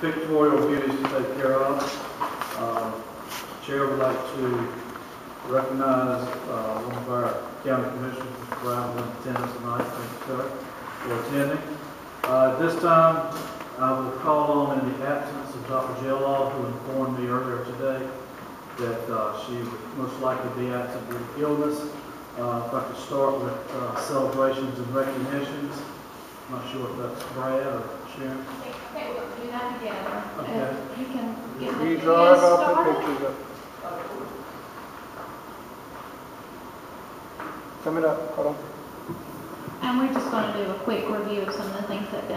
pictorial beauties to take care of. Chair would like to recognize one of our county commissioners, Mr. Brown, in attendance tonight. Thank you, sir, for attending. At this time, I will call on, in the absence of Dr. Jelloff, who informed me earlier today that she would most likely be absent due to illness. If I could start with celebrations and recognitions. I'm not sure if that's Brad or Sharon. Okay, we'll do that together. Okay. You can get the You video drive off the started. pictures up. Coming up, hold on. And we're just going to do a quick review of some of the things that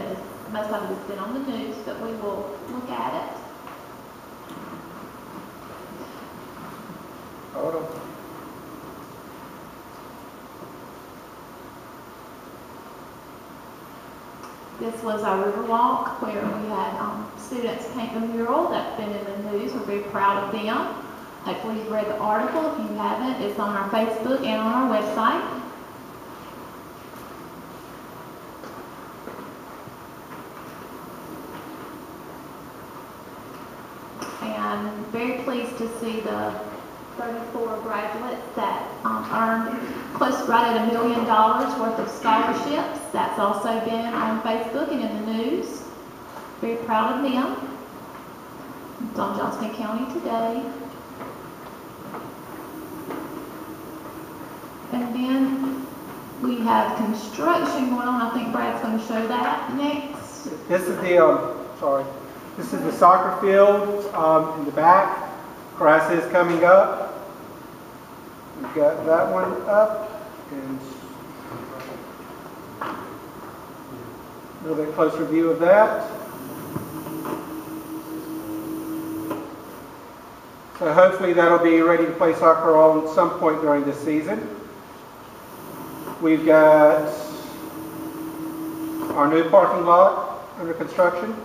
most of it has been on the news, but we will look at it. Hold on. This was our river walk where we had students paint the mural that's been in the news. We're very proud of them. Hopefully you've read the article. If you haven't, it's on our Facebook and on our website. And very pleased to see the 34 graduates that earned right at $1 million worth of scholarships. That's also been on Facebook and in the news. Very proud of them. It's on Johnston County today. And then we have construction going on. I think Brad's going to show that next. This is the, this is the soccer field in the back. Grass is coming up. We've got that one up. And a little bit closer view of that. So hopefully that'll be ready to play soccer on some point during this season. We've got our new parking lot under construction.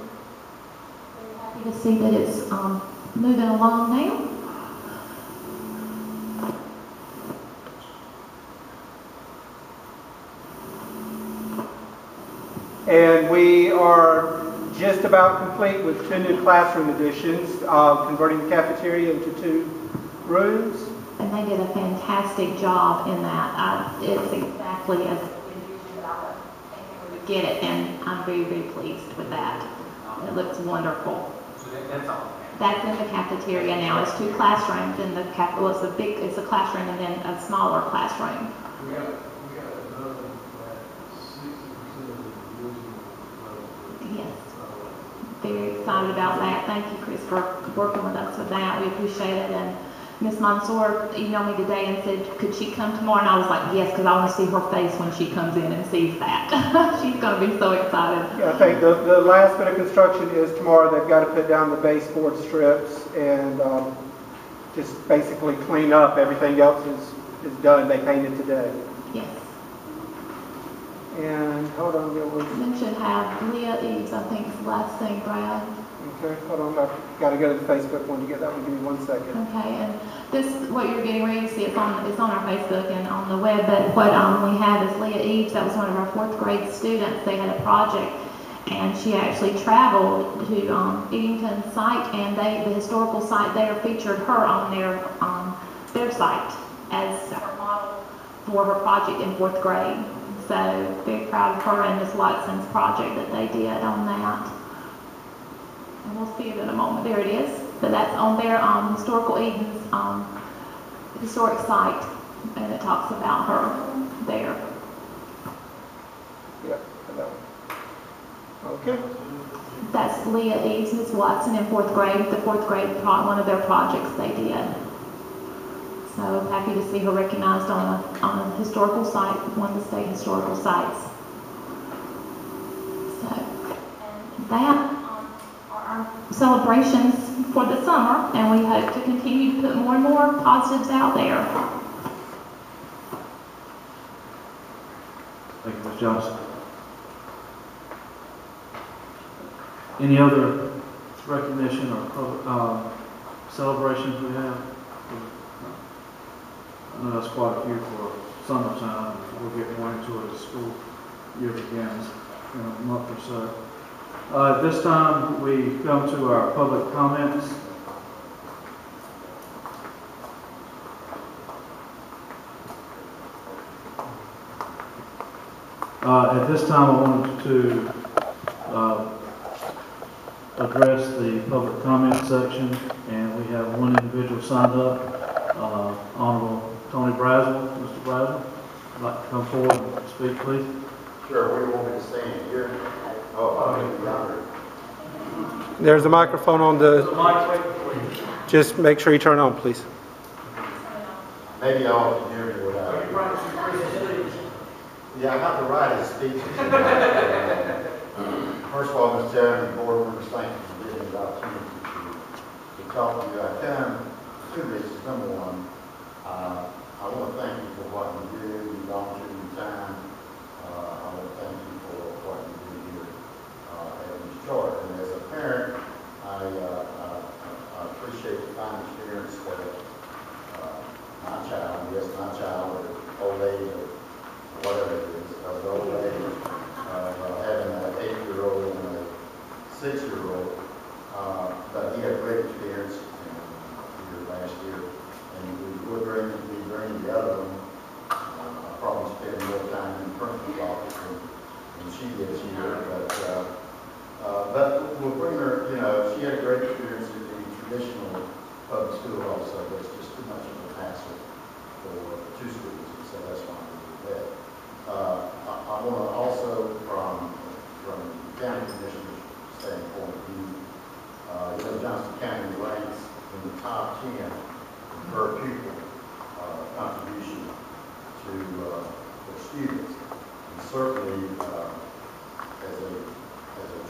Very happy to see that it's moving along now. And we are just about complete with 2 new classroom additions, converting the cafeteria into 2 rooms. And they did a fantastic job in that. It's exactly as I would get it, and I'm very, very pleased with that. It looks wonderful. So that's all. That's in the cafeteria now. It's 2 classrooms in the it's a classroom and then a smaller classroom. We got another 60% of the original. Yes. Very excited about that. Thank you, Chris, for working with us with that. We appreciate it. And Ms. Mansour emailed me today and said, could she come tomorrow? And I was like, yes, because I want to see her face when she comes in and sees that. She's going to be so excited. Yeah, I think the last bit of construction is tomorrow. They've got to put down the baseboard strips and just basically clean up. Everything else is done. They painted today. Yes. And hold on, Then should have Leah Eves, I think is the last thing, Brad. okay, hold on. I've got to go to the Facebook one to get that one. Give me 1 second. Okay, and this, what you're getting ready to see, it's on our Facebook and on the web, but what we have is Leah Eves. That was one of our 4th grade students. They had a project, and she actually traveled to Eatington site, and the historical site there featured her on their site as her model for her project in 4th grade. So very proud of her and Ms. Watson's project that they did on that. And we'll see it in a moment. There it is. But that's on their Historical Eden's historic site, and it talks about her there. Yep, that one. Okay. That's Leah Eves, Ms. Watson in 4th grade. The 4th grade, one of their projects they did. So happy to see her recognized on a historical site, one of the state historical sites. So, and that are our celebrations for the summer, and we hope to continue to put more and more positives out there. Thank you, Ms. Johnson. Any other recognition or public, celebrations we have? I know that's quite a few for summertime. We'll get more into it as school year begins in a month or so. At this time, we come to our public comments. At this time, I wanted to address the public comment section, and we have one individual signed up, Honorable Tony Braswell. Mr. Braswell, would like to come forward and speak, please. Sure, where do you want me to stand? Here? Oh, I'm yonder. There's a microphone on the, just make sure you turn it on, please. Maybe y'all can hear me without. Yeah, I got the right of speech. First of all, Mr. Chairman, board members, thank you for giving me the opportunity to talk to you. I come two reasons. Number one, I want to thank you for what you do. You've gone through your time. I want to thank you for what you do here at East Georgia. And as a parent, I appreciate the fine experience that my child, or old age, or whatever it is, of the old age, having an 8-year-old and a 6-year-old. But he had great experience here last year, and we would bring the other one. I probably spend more time in the principal's office than she gets here, but we'll bring her. You know, she had a great experience in the traditional public school also, but it's just too much of a hassle for two schools, so that's why we do that. I want to also, from the county commissioner's standpoint, Johnston County ranks in the top 10 per pupil contribution to the students. And certainly, as a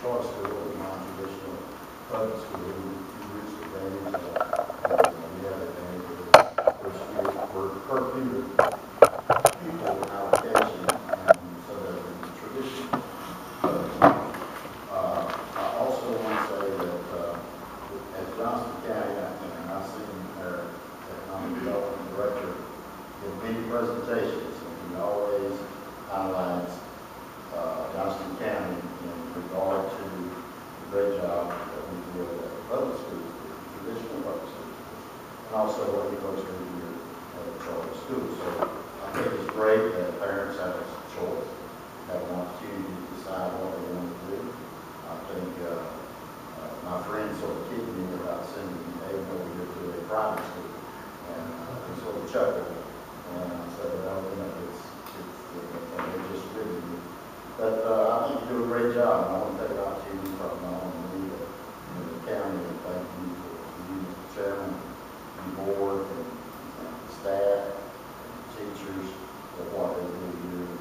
charter school or non-traditional public school, we reach the advantage of we have advantage per pupil allocation, and so that the traditional. I also want to say that as Johnston County, and I've seen their economic development director give many presentations, and he always highlights Johnston County in regard to the great job that we do at the public schools, the traditional public schools, and also what he goes through here at the charter school. So I think it's great that parents have a choice, have an opportunity to decide what they want to do. I think my friend sort of kidded me about sending Aiden over here to a private school, and he sort of chuckled, and I said, well, you know, they just really do. But I think you do a great job, and I want to take an opportunity from not only the county, and thank you for you, Mr. Chairman, the board, and the staff, and teachers, for what they do here in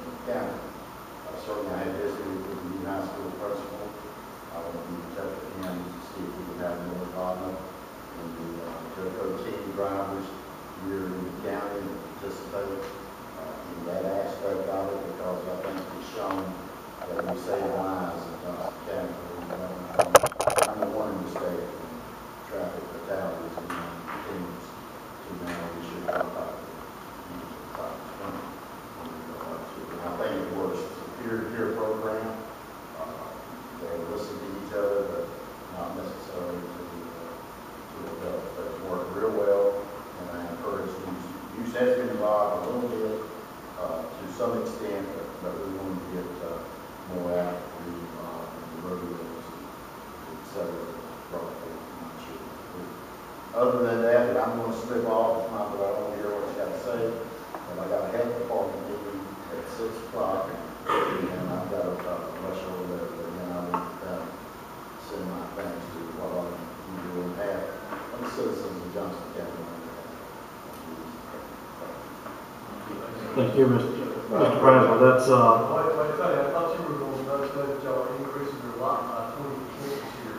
the county. Certainly, I had history with the new high school principal. I want to be in touch with him to see if we can have more involvement in the JoCo team drivers here in the county and participate in that aspect of it, because I think it's shown that we save lives in Johnston County. Number one in the state in traffic fatalities, and continues to now we should talk about it. I think it works. It's a peer-to-peer program. They listen to each other, but not necessarily to adults. But it's worked real well, and I encourage youth has been involved a little bit to some extent, but we want to get more actively involved in the rodeos, et cetera. Other than that, I'm going to slip off. It's not that I don't hear what you got to say, but I got a health department meeting at 6 o'clock, and I've got to rush over there. But again, I want to send my thanks to what all you do and have of the citizens of Johnston County. Thank you, Mr. Braswell. That's Wait, I thought you were going to notice that y'all are increasing your lot by 20% this year.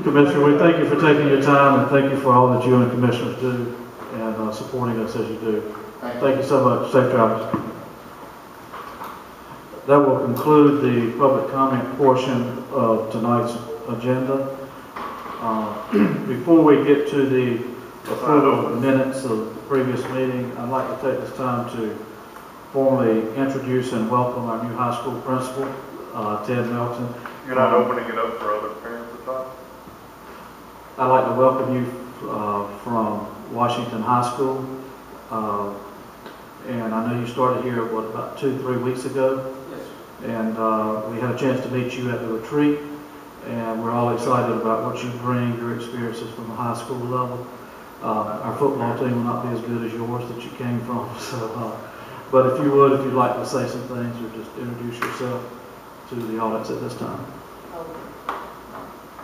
Commissioner, we thank you for taking your time, and thank you for all that you and the commissioners do, and supporting us as you do. Thank you so much. Safe travels. That will conclude the public comment portion of tonight's agenda. Before we get to the approval of the minutes of the previous meeting, I'd like to take this time to formally introduce and welcome our new high school principal, Ted Melton. You're not opening it up for other parents at all? I'd like to welcome you from Washington High School. And I know you started here, what, about 2-3 weeks ago? Yes. And we had a chance to meet you at the retreat, and we're all excited about what you bring, your experiences from the high school level. Our football team will not be as good as yours that you came from, so, but if you'd like to say some things or just introduce yourself to the audience at this time.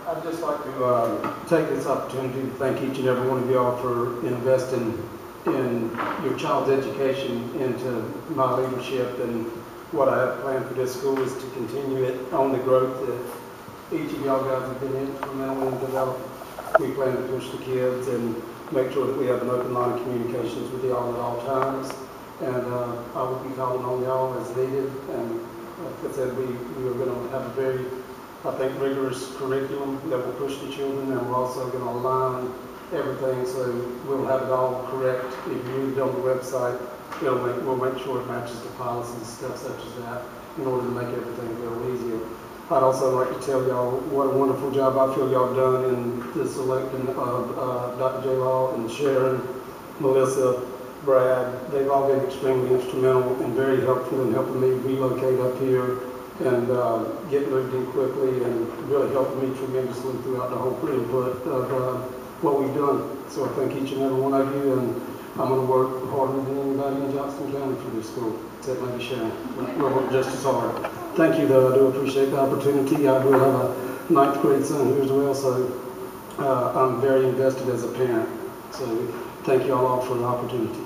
I'd just like to take this opportunity to thank each and every one of y'all for investing in your child's education into my leadership, and what I have planned for this school is to continue it on the growth that each of y'all guys have been instrumental in developing. We plan to push the kids and make sure that we have an open line of communications with y'all at all times, and I will be calling on y'all as needed. And like I said, we are going to have a very, I think, rigorous curriculum that will push the children, and we're also going to align everything so we'll have it all correct. If you read it on the website, we'll make sure it matches the policies and stuff such as that in order to make everything a little easier. I'd also like to tell y'all what a wonderful job I feel y'all done in the selecting of Dr. J. Law and Sharon, Melissa, Brad. They've all been extremely instrumental and very helpful in helping me relocate up here and get moved in quickly, and really helped me tremendously throughout the whole input of what we've done. So I thank each and every one of you, and I'm going to work harder than anybody in Johnson County for this school, except maybe Sharon. We'll work just as hard. Thank you, though. I do appreciate the opportunity. I will have a 9th grade son here as well, so I'm very invested as a parent. So thank you all for the opportunity.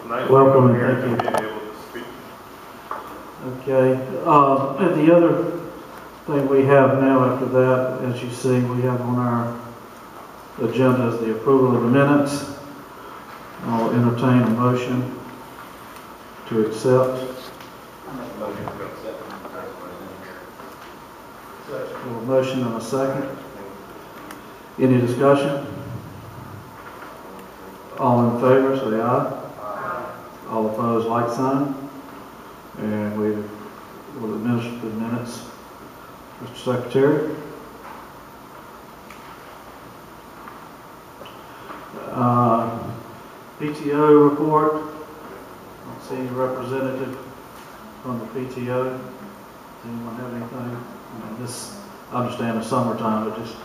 Nice Welcome, to hear and thank being able to speak. Okay, and the other thing we have now after that, as you see, we have on our agenda is the approval of the minutes. I'll entertain a motion to accept. A motion and a second. Any discussion? All in favor, say aye. All opposed, like sign. And we will administer the minutes. Mr. Secretary. PTO report. I don't see any representative from the PTO. Does anyone have anything? I understand the summertime, but just.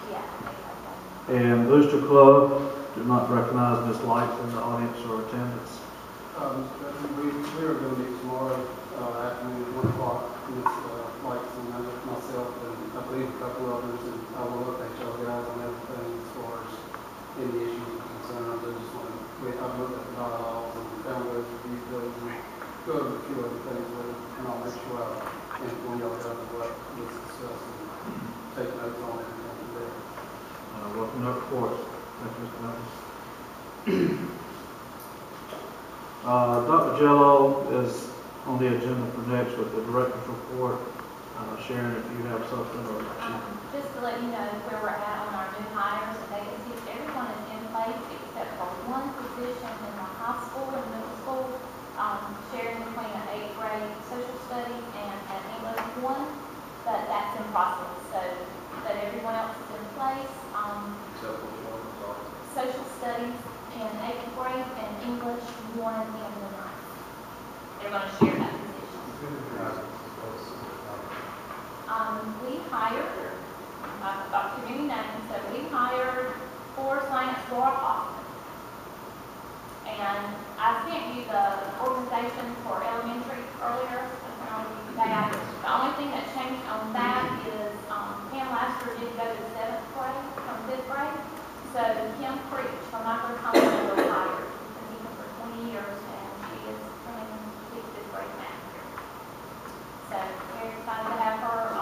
And Booster Club, do not recognize Ms. Light in the audience or attendance. We are going to meet tomorrow afternoon at 1 o'clock. Ms. Lights and myself, and I believe a couple others, and I will update y'all guys on everything as far as any issues or concerns. I just want to, I've looked at the bylaws and found those, reviewed those, and go over a few other things with it, and I'll make sure I inform y'all guys of what was discussed and take notes on everything there. Welcome to report. Thank you, Mr. Memphis. Dr. Jello is on the agenda for next with the director's report. Sharon, if you have something or just to let you know where we're at on our new hires and vacancies, everyone is in place except for one position in the high school and middle school, sharing between an 8th grade social studies and an English 1, but that's in process. So that everyone else is in place. Social studies in 8th grade and English 1 in the 9th. They're going to share that position. We hired, I've got too many names, so we hired 4 science Laura Hoffman. And I sent you the organization for elementary earlier. The only thing that changed on that is Kim last year did go to 7th grade from 5th grade. So Kim Creech from microeconomics was hired. She's been teaching for 20 years, and she is coming to teach 5th grade math here. So very excited to have her.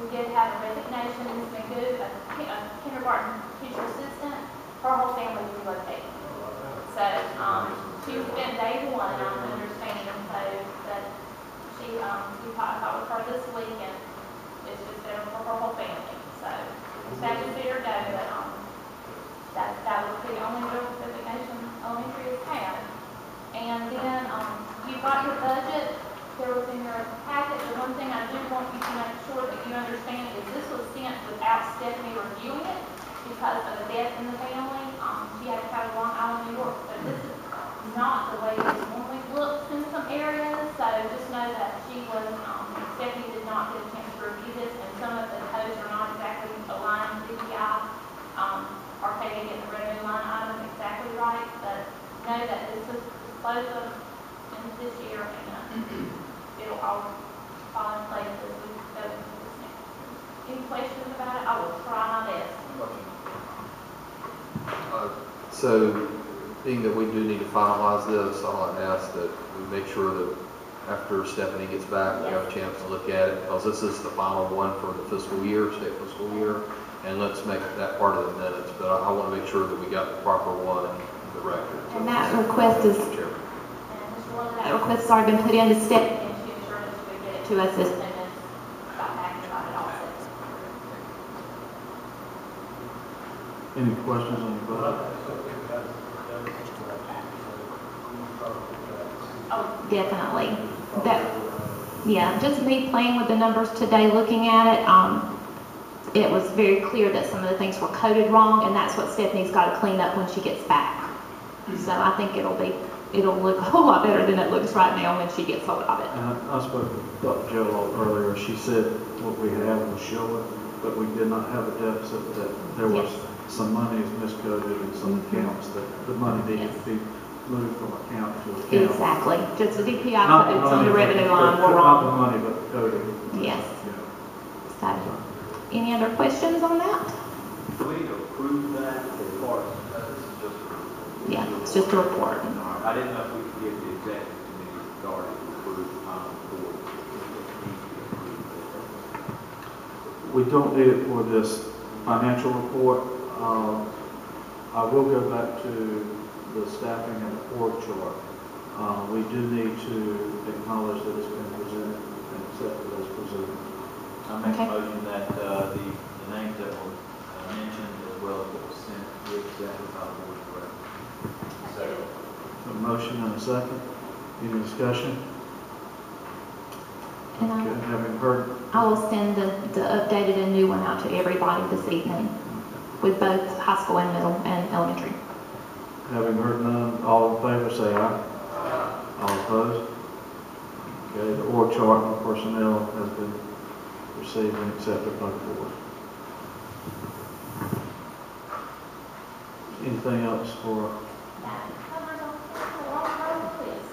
We did have a resignation. Ms. Magoo, a kindergarten teacher assistant. Her whole family relocated. So she's been day 1, I'm understanding. So that she, we talked with her this week, and it's just better for her whole family. So sad to see her go, but That was the only real designation elementary has had. And then, you got your budget, there was in your packet, the one thing I do want you to make sure that you understand is this was sent without Stephanie reviewing it because of a death in the family. She had to travel to Long Island, New York, but this is not the way it normally looks in some areas, so just know that Stephanie did not get a chance to review this, and some of the codes are not exactly aligned with DPI. Are taking in the revenue line item exactly right, but know that this is close of in this year, and it'll all fall in place as we go into this next year. Any questions about it? I will try my best. So, being that we do need to finalize this, I'll ask that we make sure that after Stephanie gets back, we have a chance to look at it, because this is the final one for the fiscal year, state fiscal year, and let's make that part of the minutes, but I want to make sure that we got the proper one in the record. And that request is, And Mr. Wonder, that request has already been put into step. and she assured us we get it To us as as- soon as got back about it also. Any questions on the budget? Oh, Definitely. Yeah, just me playing with the numbers today, looking at it, it was very clear that some of the things were coded wrong, and that's what Stephanie's got to clean up when she gets back. So I think it'll look a whole lot better than it looks right now when she gets hold of it. And I spoke with Dr. Jello earlier. She said what we have will show it, but we did not have a deficit, that there was Yes. some money is miscoded in some accounts, that the money needed to be moved from account to account. Exactly. Just the DPI Not codes on money, the revenue but- line were Not the wrong. money, but the coding. Yes. Yeah. So, any other questions on that? We approve that as far as, this is just a. Yeah, it's just a report. I didn't know if we could get the executive committee authority to approve the final report. If it needs to be approved. We don't need it for this financial report. I will go back to the staffing and the org chart. We do need to acknowledge that it's been presented and accepted as presented. I make Okay. a motion that, the names that were mentioned as well as what was sent with exactly by the board of directors. Second. A motion and a second. Any discussion? And Okay, having heard, I will send the updated and new one out to everybody this evening with both high school and middle and elementary. having heard none, all in favor say aye. All opposed? Okay, the org chart and personnel has been received and accepted by the board. Anything else for, that covers all the list.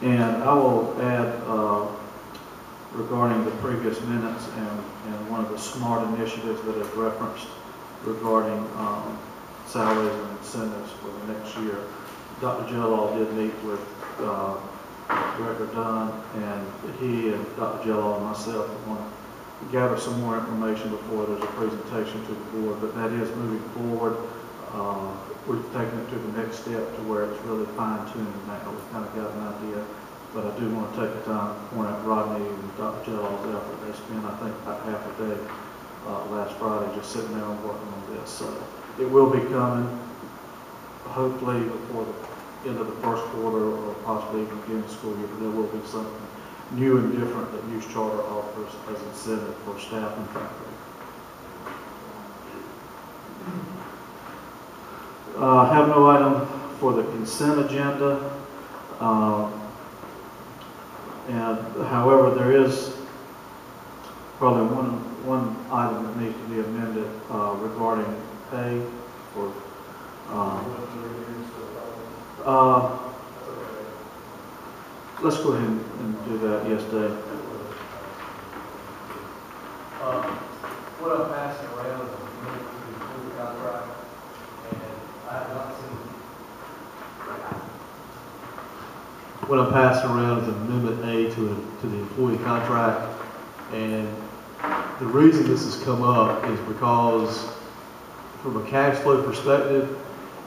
and I will add, regarding the previous minutes and one of the SMART initiatives that is referenced regarding, salaries and incentives for the next year. Dr. Jello did meet with, Director Dunn, and he and Dr. Jello and myself want to gather some more information before there's a presentation to the board, but that is moving forward. We've taken it to the next step to where it's really fine-tuned now. We've kind of got an idea, but I do want to take the time to point out Rodney and Dr. Jello's effort. They spent, I think, about half a day last Friday just sitting there and working on this. So it will be coming, hopefully before the end of the first quarter or possibly even beginning of the school year, but there will be something new and different that Youth Charter offers as incentive for staff and faculty. Have no item for the consent agenda. And however, there is probably one item that needs to be amended regarding pay for let's go ahead and do that, yes, Dave. What I'm passing around is a commitment to the employee contract, and I have not seen. What I'm passing around is Amendment A to the employee contract, and the reason this has come up is because from a cash flow perspective,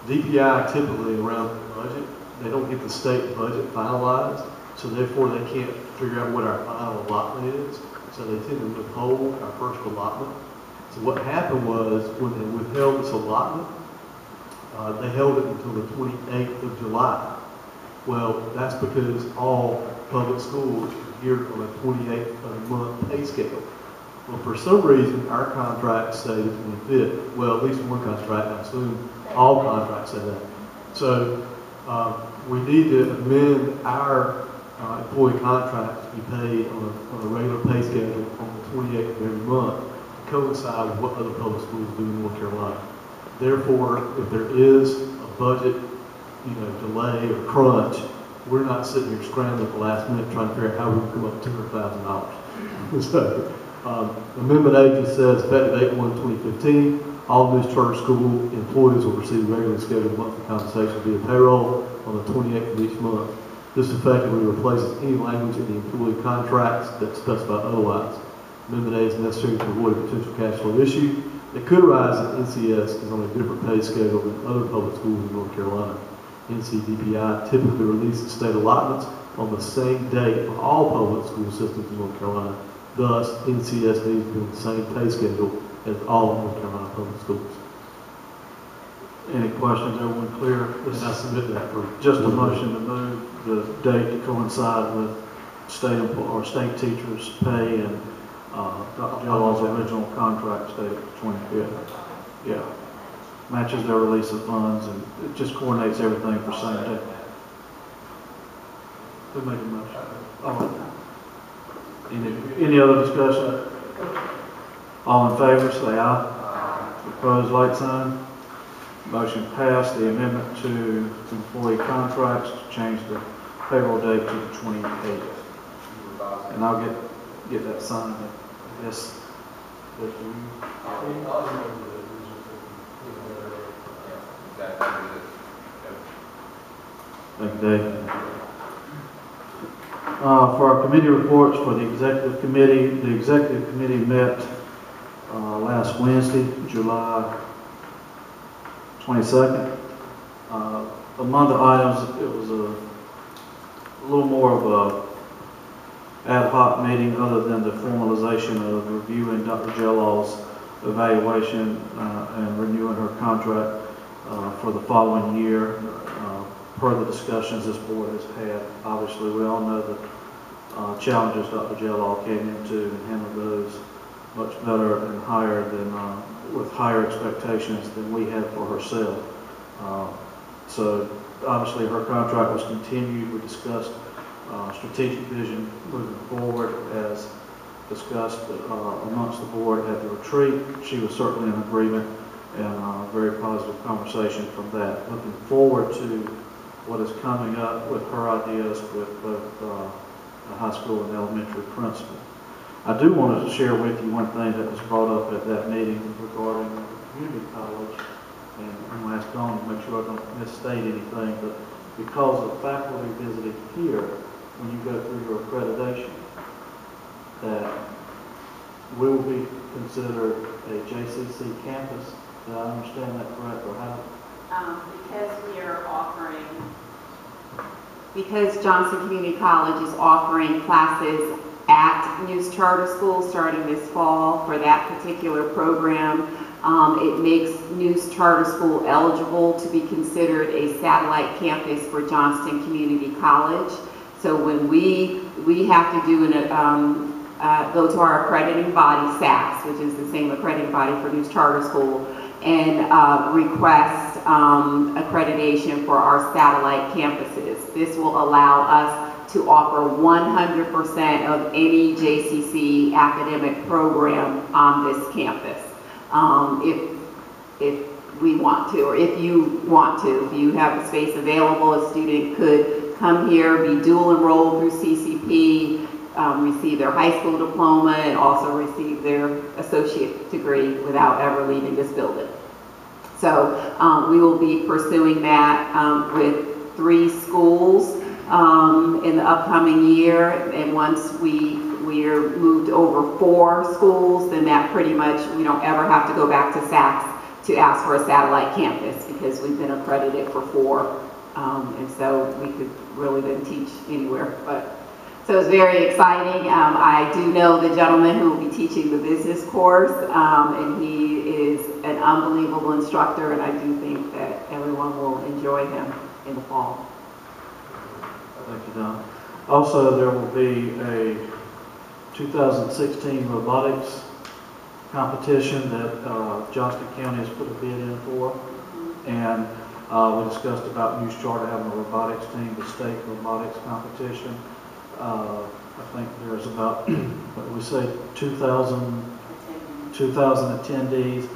DPI typically around the budget, they don't get the state budget finalized, so therefore they can't figure out what our final allotment is, so they tend to withhold our first allotment. So what happened was, when they withheld this allotment, They held it until the 28th of July. Well, that's because all public schools are geared on a 28th of the month pay scale. Well, for some reason, our contracts say the 25th. Well, at least one contract, I assume all contracts say that. So we need to amend our employee contract to be paid on a regular pay schedule on the 28th of every month to coincide with what other public schools do in North Carolina. Therefore, if there is a budget, delay or crunch, we're not sitting here scrambling at the last minute trying to figure out how we can come up with $200,000. So, Amendment A just says effective date 1/2015, all new charter school employees will receive regularly scheduled monthly compensation via payroll on the 28th of each month. This effectively replaces any language in the employee contracts that specify otherwise. Amendment A is necessary to avoid a potential cash flow issue that could arise if NCS is on a different pay schedule than other public schools in North Carolina. NCDPI typically releases state allotments on the same date for all public school systems in North Carolina. Thus, NCS needs to be on the same pay schedule as all North Carolina public schools. Any questions? Everyone clear? And I submit that for Just a motion to move the date to coincide with state teachers' pay and Dr. Jellaw's original contract stated 25th. Yeah. Matches their release of funds and it just coordinates everything for same day. Who made the motion? Oh. Any other discussion? All in favor, say aye. Opposed, like sign. Motion passed. The amendment to employee contracts to change the payroll date to the 28th. And I'll get that signed. I guess. Thank you, Dave. For our committee reports for the executive committee met last Wednesday, July 22nd. Among the items, it was a little more of a ad hoc meeting other than the formalization of reviewing Dr. Jellaw's evaluation and renewing her contract for the following year. Per the discussions this board has had, obviously we all know the challenges Dr. Jellaw came into and handled those much better and higher than, with higher expectations than we had for herself. So obviously her contract was continued. We discussed strategic vision moving forward as discussed amongst the board at the retreat. She was certainly in agreement and very positive conversation from that. Looking forward to what is coming up with her ideas with both the high school and elementary principal. I do want to share with you one thing that was brought up at that meeting regarding the community college, and I'm going to ask Dawn to make sure I don't misstate anything, but because of faculty visiting here, when you go through your accreditation, that we will be considered a JCC campus. Did I understand that correct, or how? Because Johnson Community College is offering classes at News Charter School starting this fall for that particular program, it makes News Charter School eligible to be considered a satellite campus for Johnston Community College. So when we have to do go to our accrediting body, SACS, which is the same accrediting body for News Charter School, and request accreditation for our satellite campuses. This will allow us to offer 100% of any JCC academic program on this campus. If we want to, or if you want to, if you have the space available, a student could come here, be dual enrolled through CCP, receive their high school diploma, and also receive their associate degree without ever leaving this building. So we will be pursuing that with 3 schools in the upcoming year, and once we are moved over 4 schools, then that pretty much, we don't ever have to go back to SACS to ask for a satellite campus, because we've been accredited for 4, and so we could really then teach anywhere. But So it's very exciting. I do know the gentleman who will be teaching the business course, and he is an unbelievable instructor, and I do think that everyone will enjoy him in the fall. Thank you, Don. Also, there will be a 2016 robotics competition that Johnston County has put a bid in for. And we discussed about News Charter having a robotics team, the state robotics competition. I think there's about, what we say, 2,000 attendees,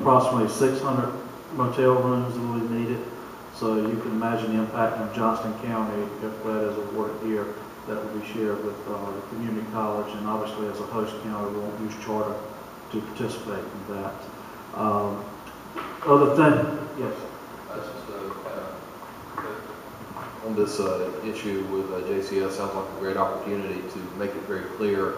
approximately 600 motel rooms that will be needed. So you can imagine the impact on Johnston County if that is awarded here. That will be shared with the community college, and obviously as a host county, we won't use charter to participate in that. Other thing, yes. On this issue with JCS, sounds like a great opportunity to make it very clear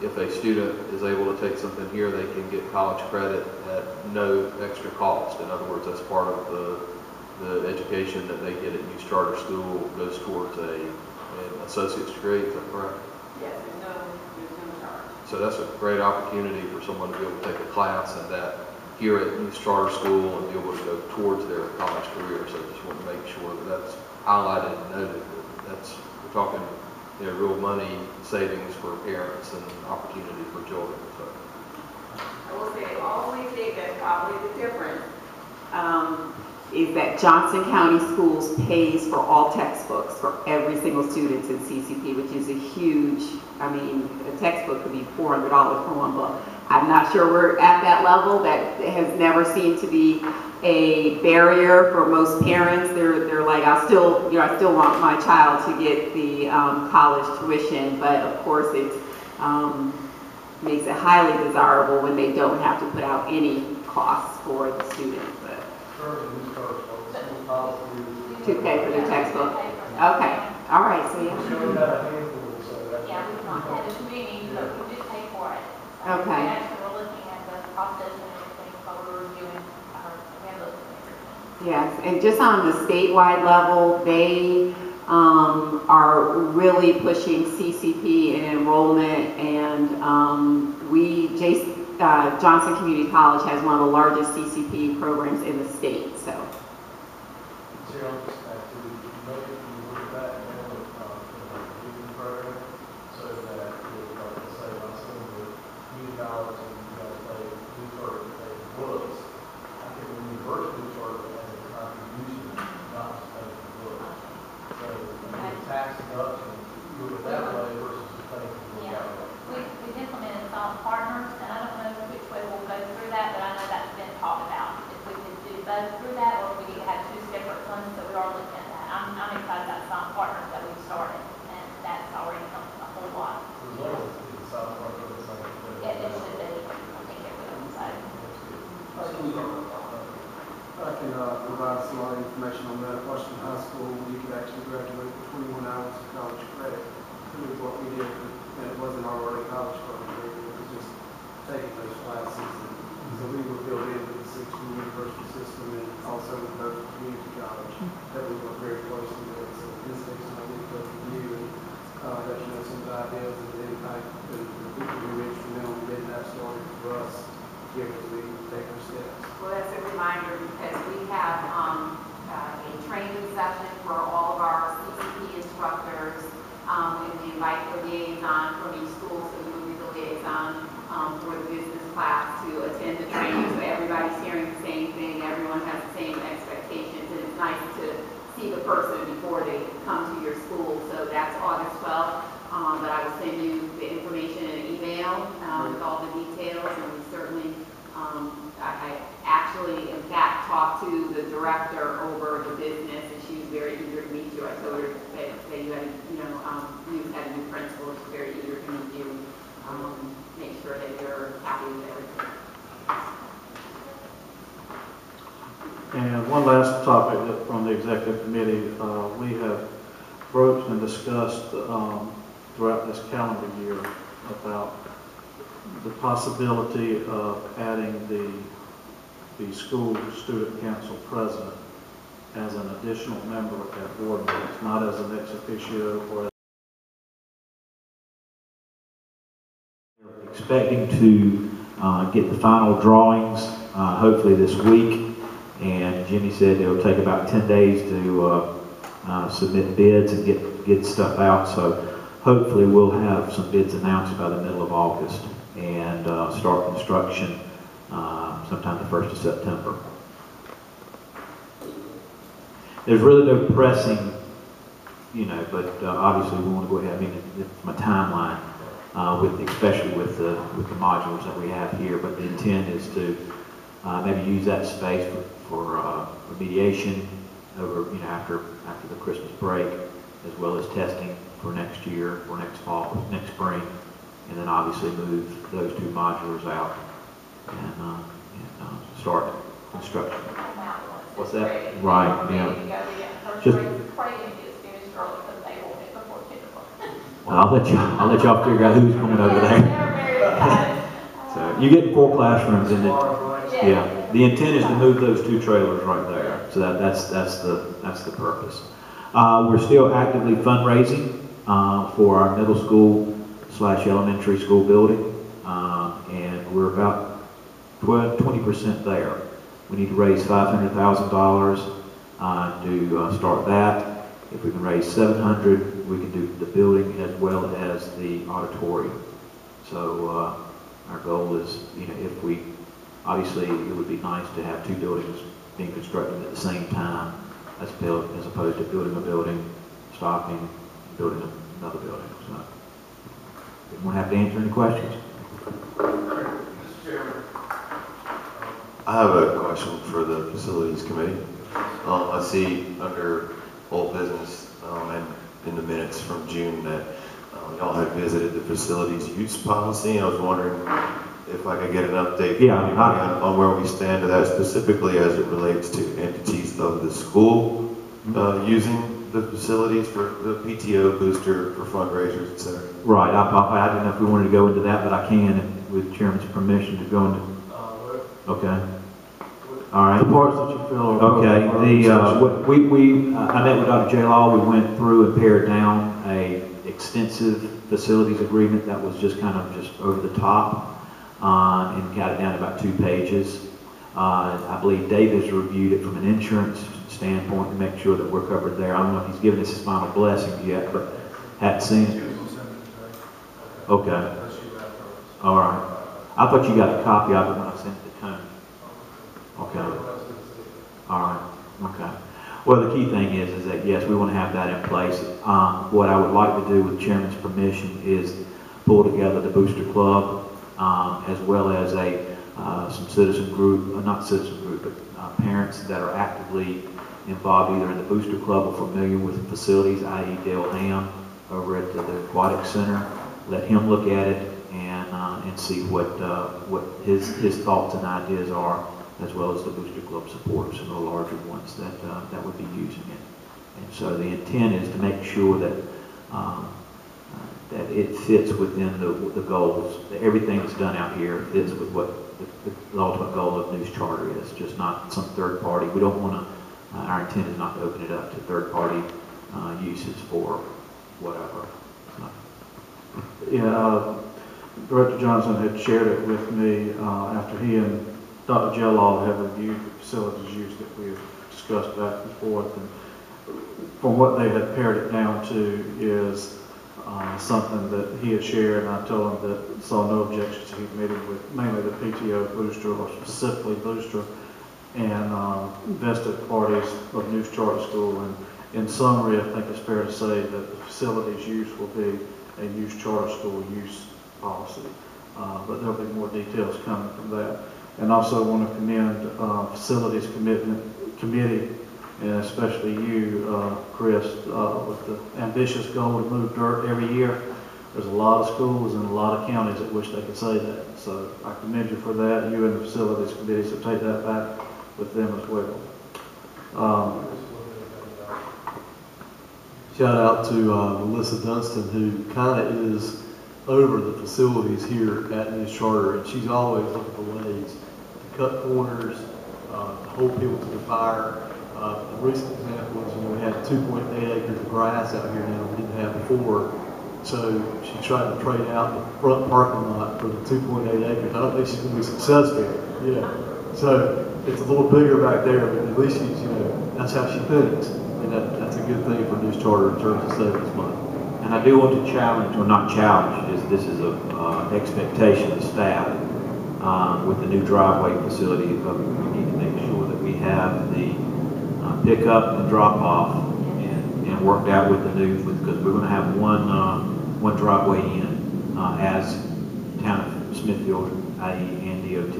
if a student is able to take something here, they can get college credit at no extra cost. In other words, that's part of the education that they get at News Charter School goes towards an associate's degree. Is that correct? Yes, there's no charge. So that's a great opportunity for someone to be able to take a class and that here at News Charter School and be able to go towards their college career. So I just want to make sure that that's highlighted and noted. That's, we're talking, real money savings for parents and opportunity for children. So. I will say, always say that probably the difference is that Johnston County Schools pays for all textbooks for every single student in CCP, which is a huge, a textbook could be $400 for one book. I'm not sure we're at that level. That has never seemed to be a barrier for most parents. They're like, I still want my child to get the college tuition, but of course it makes it highly desirable when they don't have to put out any costs for the student. To pay for the textbook. Okay. All right. So yeah. Yeah, we've not had as many, but we did pay for it. Okay. We actually were looking at the process and everything, but we were reviewing our handbooks and everything. Yes, and just on the statewide level, they are really pushing CCP and enrollment, and Johnston Community College has one of the largest CCP programs in the state. So. Tax deduction, you do it that way versus paying for the Yeah, we've implemented some partners, and I don't know which way we'll go through that, but I know that's been talked about. If we could do both through that, or if we could have two separate funds, so we are looking at that. I'm excited about some partners that we've started, and that's already helped a whole lot. As long as it's South Park, it's like. It should be, I think it will, so. I can provide some more information on that. At Washington High School, you could actually graduate with 21 hours of college credit. It was what we did, and it wasn't our early college program. It was just taking those classes. And so we were built into the 6 university system and also with Berkeley Community College that we work very closely with. So in this case, I did go for you and let you know some of the ideas and the impact that we can be instrumental in getting that started for us here as we take our steps. Well, that's a reminder because we have a training session for all of our CCP instructors, and we invite the liaison from each school, so we will be the liaison for the business class to attend the training, so everybody's hearing the same thing, everyone has the same expectations, and it's nice to see the person before they come to your school. So that's August 12th, but I will send you the information in an email with all the details, and we certainly I actually, in fact, talked to the director over the business, and she was very eager to meet you. I told her that you had, you had a new principal. She's very eager to meet you. Make sure that you're happy with everything. And one last topic from the executive committee, we have broached and discussed throughout this calendar year about the possibility of adding the school student council president as an additional member at board meetings, not as an ex officio or expecting to get the final drawings hopefully this week. And Jimmy said it'll take about 10 days to submit bids and get stuff out. So hopefully we'll have some bids announced by the middle of August and start construction sometime the 1st of September. There's really no pressing, but obviously we want to go ahead. I mean, it's my timeline, especially with the modules that we have here. But the intent is to maybe use that space for remediation over, after the Christmas break, as well as testing for next year, or next fall, next spring, and then obviously move those two modulars out and start construction. What's that? Right, yeah. Just, I'll let y'all figure out who's coming over there. So you get 4 classrooms in it. Yeah. The intent is to move those 2 trailers right there. So that's the purpose. We're still actively fundraising for our middle school / elementary school building, and we're about 20% there. We need to raise $500,000 to start that. If we can raise $700,000, we can do the building as well as the auditorium. So our goal is, if we, obviously it would be nice to have 2 buildings being constructed at the same time as opposed to building a building, stopping, building another building. So anyone have to answer any questions? I have a question for the Facilities Committee. I see under old business and in the minutes from June that y'all had visited the facilities use policy. I was wondering if I could get an update on where we stand to that, specifically as it relates to entities of the school using the facilities for the PTO booster, for fundraisers, etc. Right. I didn't know if we wanted to go into that, but I can, with Chairman's permission, to go into. Okay. All right. The parts that you feel are okay. I met with Dr. J. Law. We went through and pared down a extensive facilities agreement that was just kind of just over the top, and got it down to about 2 pages. I believe David's reviewed it from an insurance standpoint to make sure that we're covered there. I don't know if he's given us his final blessing yet, but hadn't seen it. Okay. All right. I thought you got a copy of it when I sent it to Tony. Okay. All right. Okay. Well, the key thing is that yes, we want to have that in place. What I would like to do, with Chairman's permission, is pull together the Booster Club, as well as some citizen group, not citizen group, but parents that are actively involved either in the Booster Club or familiar with the facilities, i.e. Dale Ham over at the Aquatic Center. Let him look at it and see what his thoughts and ideas are, as well as the Booster Club supporters, some of the larger ones that would be using it. And so the intent is to make sure that that it fits within the goals. Everything that's done out here fits with what the ultimate goal of News Charter is, just not some third party. We don't want to, our intent is not to open it up to third party uses for whatever. So. Yeah, Director Johnson had shared it with me after he and Dr. Jellall have reviewed the facilities use that we have discussed back and forth. And from what they had pared it down to is something that he had shared, and I told him that saw no objections to meeting with mainly the PTO booster, or specifically booster, and vested parties of News Charter School. And in summary, I think it's fair to say that the facilities use will be a News Charter School use policy, but there'll be more details coming from that. And also want to commend Facilities Committee, and especially you, Chris, with the ambitious goal to move dirt every year. There's a lot of schools and a lot of counties that wish they could say that. So I commend you for that. You and the Facilities Committee, so take that back with them as well. Shout out to Melissa Dunstan, who kind of is over the facilities here at News Charter, and she's always looking for ways to cut corners, to hold people to the fire. A recent example is when we had 2.8 acres of grass out here now we didn't have before. So she tried to trade out the front parking lot for the 2.8 acres. I don't think she's going to be successful. Yeah. So it's a little bigger back there, but at least she's, that's how she thinks. And that's a good thing for News Charter in terms of saving money. And I do want to challenge, or not challenge, this is a expectation of staff with the new driveway facility. But we need to make sure that we have the pickup and drop off and worked out with the new, because we're going to have one driveway in as Town of Smithfield, i.e. and DOT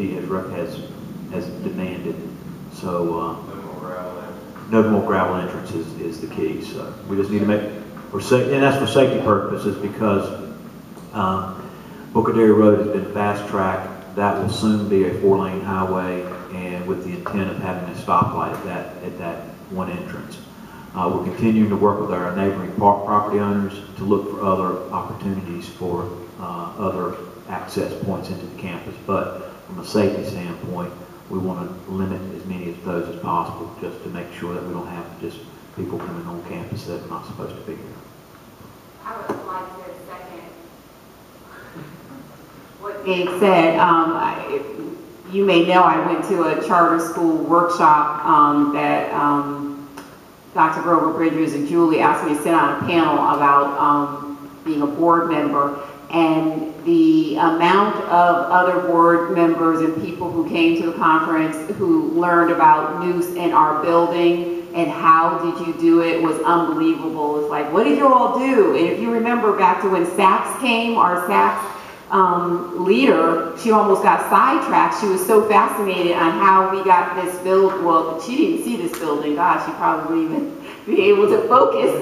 has demanded. So no more gravel entrance is the key. So we just need to make, and that's for safety purposes, because Bocadero Road has been fast-tracked. That will soon be a 4-lane highway, and with the intent of having a stoplight at that one entrance. We're continuing to work with our neighboring property owners to look for other opportunities for other access points into the campus. But from a safety standpoint, we want to limit as many of those as possible, just to make sure that we don't have just people coming on campus that are not supposed to be here. I would like to second what being said. You may know I went to a charter school workshop that Dr. Grover Bridges and Julie asked me to sit on a panel about being a board member, and the amount of other board members and people who came to the conference who learned about Noose in our building and how did you do it was unbelievable. It's like, what did you all do? And if you remember back to when Sachs came, our Sachs leader, she almost got sidetracked. She was so fascinated on how we got this build. Well, she didn't see this building. God, she probably even be able to focus.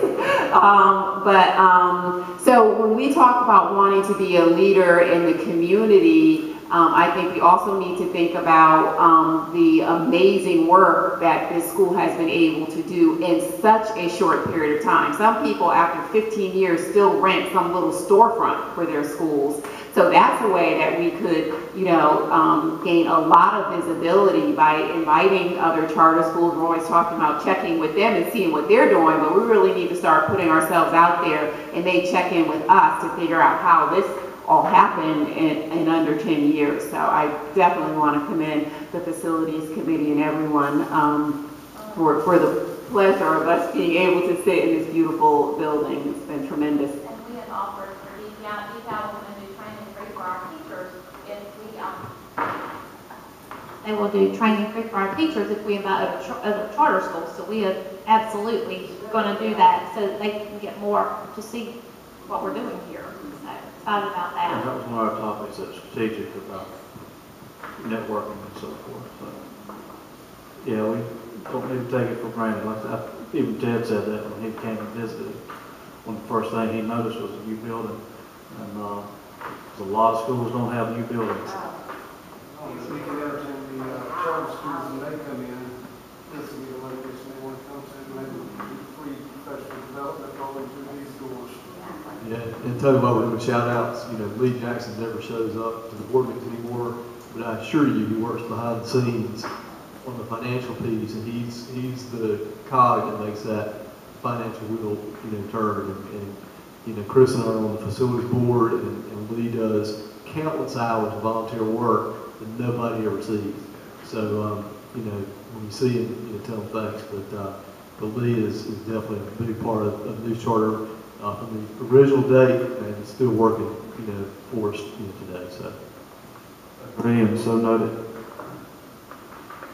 So when we talk about wanting to be a leader in the community, I think we also need to think about the amazing work that this school has been able to do in such a short period of time. Some people, after 15 years, still rent some little storefront for their schools. So that's a way that we could, gain a lot of visibility by inviting other charter schools. We're always talking about checking with them and seeing what they're doing, but we really need to start putting ourselves out there, and they check in with us to figure out how this all happened in under 10 years. So I definitely want to commend the facilities committee and everyone for the pleasure of us being able to sit in this beautiful building. It's been tremendous. And we have offered for DPI, we're going to do training free for our teachers if we, they will do training free for our teachers if we invite other charter schools. So we are absolutely going to do that so that they can get more to see what we're doing here. So excited about that. And that was one of our topics, that's strategic about networking and so forth. So, yeah, we don't need to take it for granted. Even Ted said that when he came and visited. One of the first things he noticed was a new building. And a lot of schools don't have new buildings. We can entertain the charter schools when they come in, this will be the location they want to come to, maybe free professional development going through these doors. Yeah, and Tony Lowe would shout outs, Lee Jackson never shows up to the board meetings anymore, but I assure you he works behind the scenes on the financial piece, and he's the cog that makes that financial wheel, turn. And Chris and I are on the facilities board, and Lee does countless hours of volunteer work that nobody ever sees. So, when you see him, tell him thanks. But Lee is definitely a big part of News Charter from the original date, and it's still working, for us today. So, Agree, and so noted.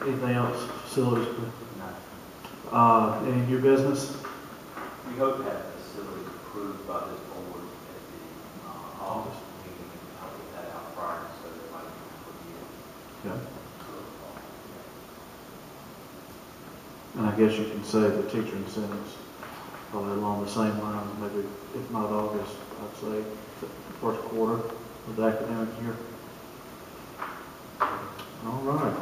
Anything else, facilities? No. Any new business? We hope to have facilities approved by this board at the August meeting, and I'll get that out prior so everybody can review. Okay. And I guess you can say the teacher incentives, probably along the same lines, maybe if not August, I'd say first quarter of the academic year. All right.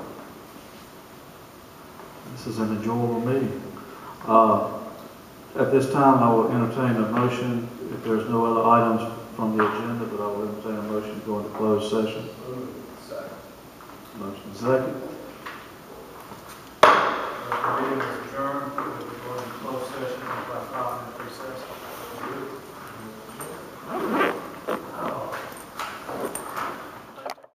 This is an enjoyable meeting. At this time, I will entertain a motion, if there's no other items from the agenda, but I will entertain a motion to go into closed session. Second. Motion second.